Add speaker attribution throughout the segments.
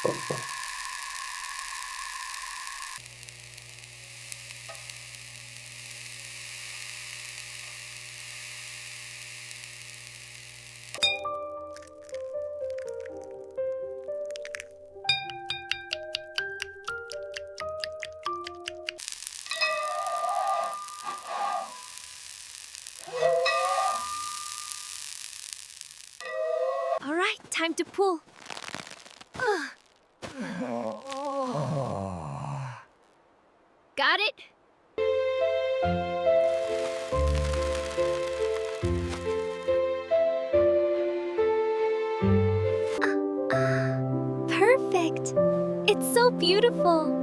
Speaker 1: All right, time to pull. Got it? Perfect. It's so beautiful.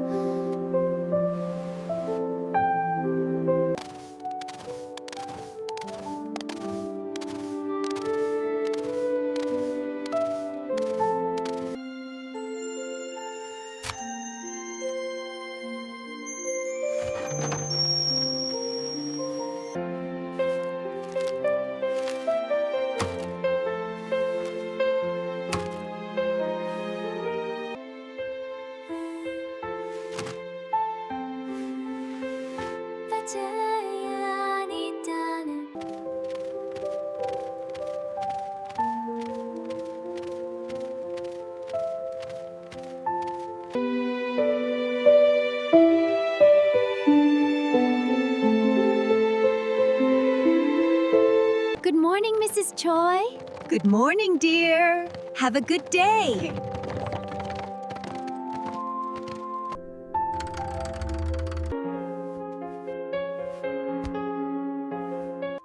Speaker 1: Good morning, Mrs. Choi.
Speaker 2: Good morning, dear. Have a good day.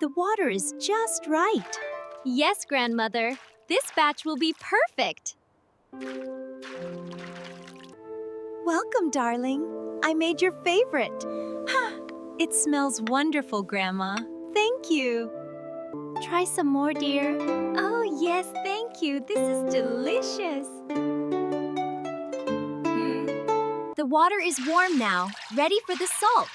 Speaker 2: The water is just right.
Speaker 1: Yes, Grandmother. This batch will be perfect.
Speaker 2: Welcome, darling. I made your favorite. It smells wonderful, Grandma. Thank you.
Speaker 1: Try some more, dear. Oh, yes, thank you. This is delicious. The water is warm now, ready for the salt.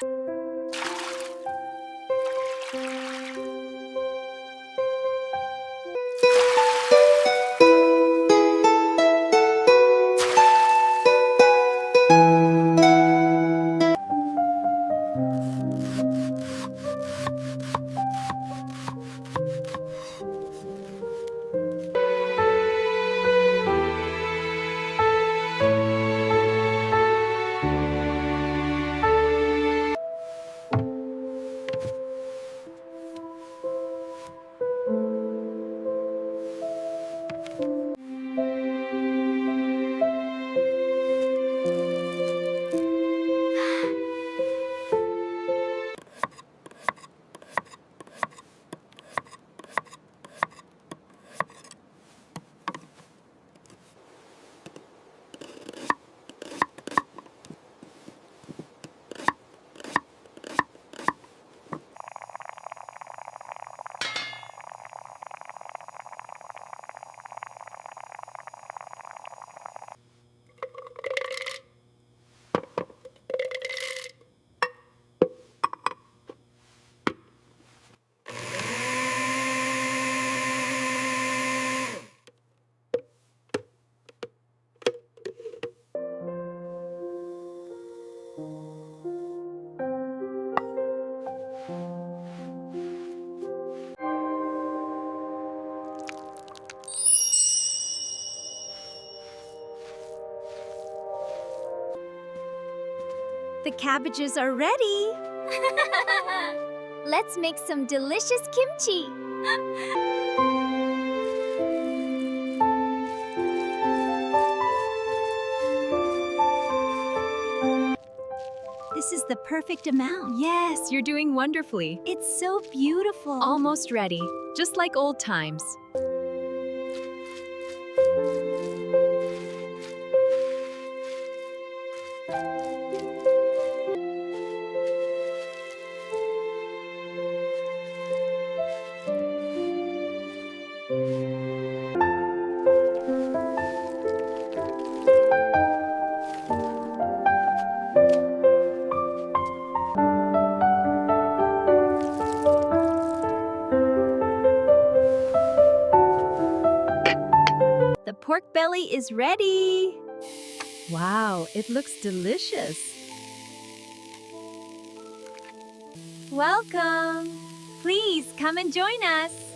Speaker 2: The cabbages are ready.
Speaker 1: Let's make some delicious kimchi.
Speaker 2: This is the perfect amount.
Speaker 3: Yes, you're doing wonderfully.
Speaker 2: It's so beautiful.
Speaker 3: Almost ready, just like old times.
Speaker 2: The pork belly is ready.
Speaker 3: Wow, it looks delicious.
Speaker 1: Welcome! Please come and join us.